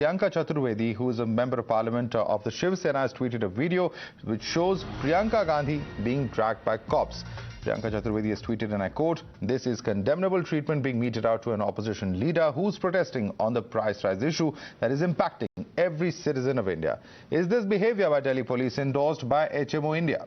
Priyanka Chaturvedi, who is a member of parliament of the Shiv Sena, has tweeted a video which shows Priyanka Gandhi being dragged by cops. Priyanka Chaturvedi has tweeted, and I quote, "This is condemnable treatment being meted out to an opposition leader who's protesting on the price rise issue that is impacting every citizen of India. Is this behavior by Delhi police endorsed by HMO India?"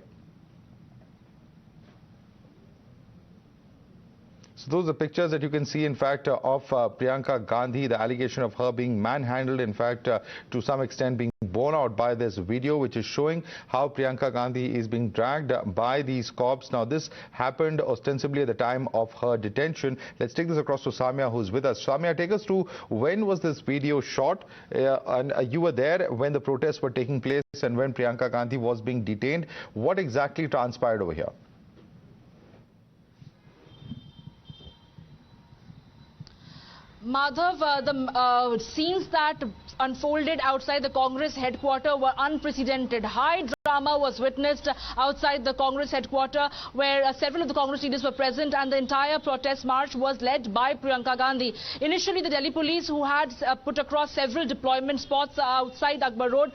So those are pictures that you can see, in fact, of Priyanka Gandhi, the allegation of her being manhandled, in fact, to some extent being borne out by this video, which is showing how Priyanka Gandhi is being dragged by these cops. Now, this happened ostensibly at the time of her detention. Let's take this across to Samya, who's with us. Samya, take us through, when was this video shot? And you were there when the protests were taking place and when Priyanka Gandhi was being detained. What exactly transpired over here? Madhav, the scenes that unfolded outside the Congress headquarters were unprecedented. High drama was witnessed outside the Congress headquarters, where several of the Congress leaders were present, and the entire protest march was led by Priyanka Gandhi. Initially, the Delhi police, who had put across several deployment spots outside Akbar Road,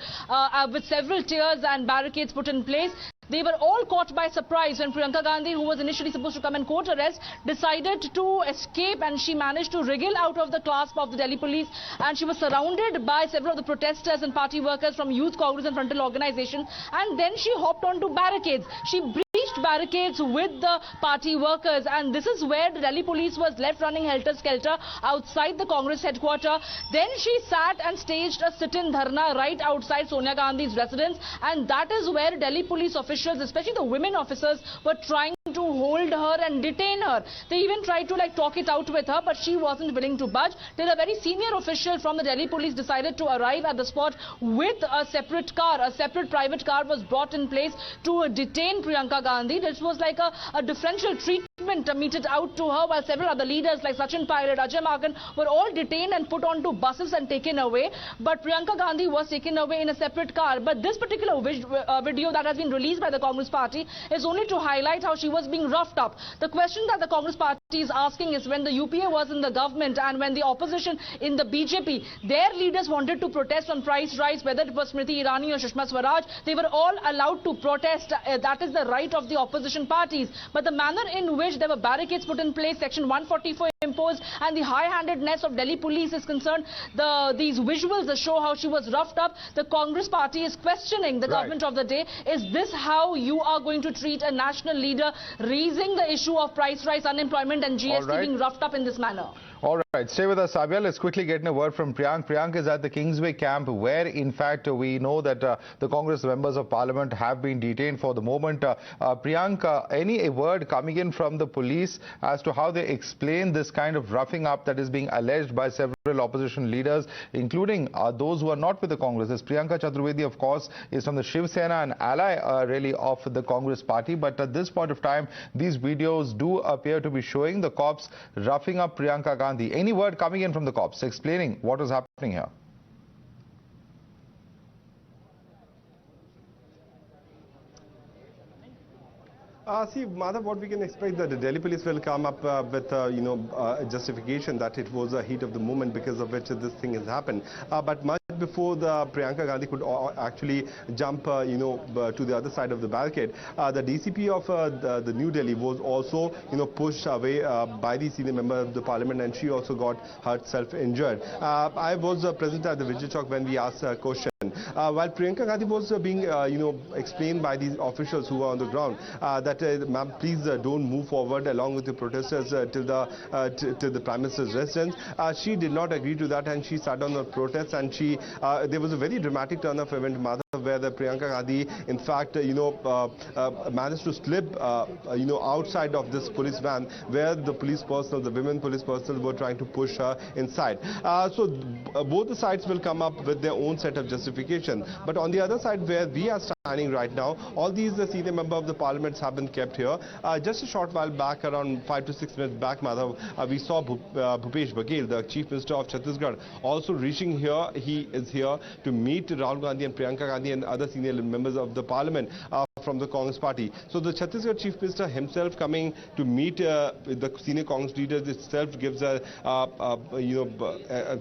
with several tiers and barricades put in place, they were all caught by surprise when Priyanka Gandhi, who was initially supposed to come in court arrest, decided to escape, and she managed to wriggle out of the clasp of the Delhi police, and she was surrounded by several of the protesters and party workers from Youth Congress and Frontal Organization, and then she hopped onto barricades. She breached barricades with the party workers, and this is where the Delhi police was left running helter-skelter outside the Congress headquarters. Then she sat and staged a sit-in dharna right outside Sonia Gandhi's residence, and that is where Delhi police officials, especially the women officers, were trying to hold her and detain her. They even tried to talk it out with her, but she wasn't willing to budge, till a very senior official from the Delhi police decided to arrive at the spot with a separate car. A separate private car was brought in place to detain Priyanka Gandhi. This was like a differential treatment meted out to her, while several other leaders like Sachin Pilot, Ajay Magan were all detained and put onto buses and taken away. But Priyanka Gandhi was taken away in a separate car. But this particular video that has been released by the Congress party is only to highlight how she was being roughed up. The question that the Congress party is asking is, when the UPA was in the government and when the opposition in the BJP, their leaders wanted to protest on price rise, whether it was Smriti Irani or Sushma Swaraj, they were all allowed to protest. That is the right of the opposition parties. But the manner in which there were barricades put in place, Section 144 imposed, and the high-handedness of Delhi police is concerned, these visuals that show how she was roughed up, the Congress party is questioning the government of the day. Is this how you are going to treat a national leader raising the issue of price rise, unemployment and GST being roughed up in this manner? All right, stay with us, Sabia. Let's quickly get in a word from Priyank. Priyank is at the Kingsway camp, where in fact we know that the Congress members of parliament have been detained for the moment. Priyank, any word coming in from the police as to how they explain this kind of roughing up that is being alleged by several opposition leaders, including those who are not with the Congress? This Priyanka Chaturvedi, of course, is from the Shiv Sena, an ally really of the Congress party. But at this point of time, these videos do appear to be showing the cops roughing up Priyanka Gandhi. Any word coming in from the cops explaining what is happening here? See, Madhav, what we can expect that the Delhi police will come up with, a justification that it was a heat of the moment because of which this thing has happened. But much before the Priyanka Gandhi could actually jump, to the other side of the barricade, the DCP of the New Delhi was also, pushed away by the senior member of the parliament, and she also got herself injured. I was present at the Vijay Chowk when we asked a question. While Priyanka Gandhi was being, explained by these officials who were on the ground that, ma'am, please don't move forward along with the protesters till the Prime Minister's residence. She did not agree to that, and she sat on the protest, and there was a very dramatic turn of event, Madhav, where the Priyanka Gandhi, in fact, managed to slip, outside of this police van, where the police personnel, the women police personnel, were trying to push her inside. So both the sides will come up with their own set of justification. But on the other side, where we are standing right now, all these senior members of the parliaments have been kept here. Just a short while back, around 5 to 6 minutes back, Madhav, we saw Bhupesh Baghel, the Chief Minister of Chhattisgarh, also reaching here. He is here to meet Rahul Gandhi and Priyanka Gandhi and other senior members of the parliament from the Congress party. So the Chhattisgarh Chief Minister himself coming to meet with the senior Congress leaders itself gives a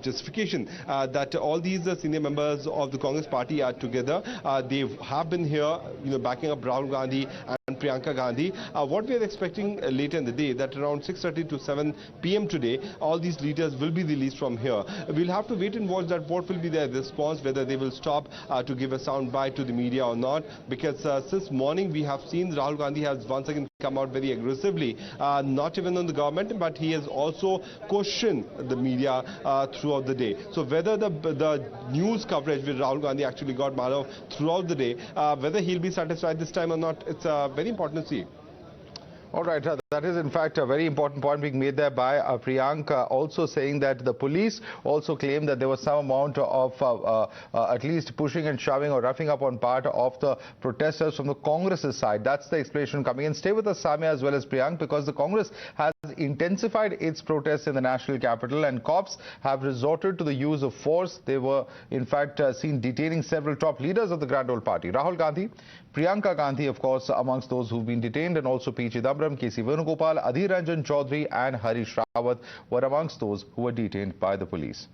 justification that all these senior members of the Congress party are together. They have been here, backing up Rahul Gandhi and Priyanka Gandhi. What we are expecting later in the day, that around 6:30 to 7 p.m. today, all these leaders will be released from here. We'll have to wait and watch that what will be their response, whether they will stop to give a sound bite to the media or not, because since morning we have seen Rahul Gandhi has once again come out very aggressively, not even on the government, but he has also questioned the media throughout the day. So whether the news coverage with Rahul Gandhi actually got Madhav throughout the day, whether he'll be satisfied this time or not, it's very important to see. All right, that is in fact a very important point being made there by Priyanka, also saying that the police also claim that there was some amount of at least pushing and shoving or roughing up on part of the protesters from the Congress's side. That's the explanation coming in. Stay with us, Samia, as well as Priyanka, because the Congress has intensified its protests in the national capital and cops have resorted to the use of force. They were in fact seen detaining several top leaders of the Grand Old Party. Rahul Gandhi, Priyanka Gandhi, of course, amongst those who've been detained, and also P. Chidambaram, K.C. Venugopal, Adhir Ranjan Chaudhary and Harish Rawat were amongst those who were detained by the police.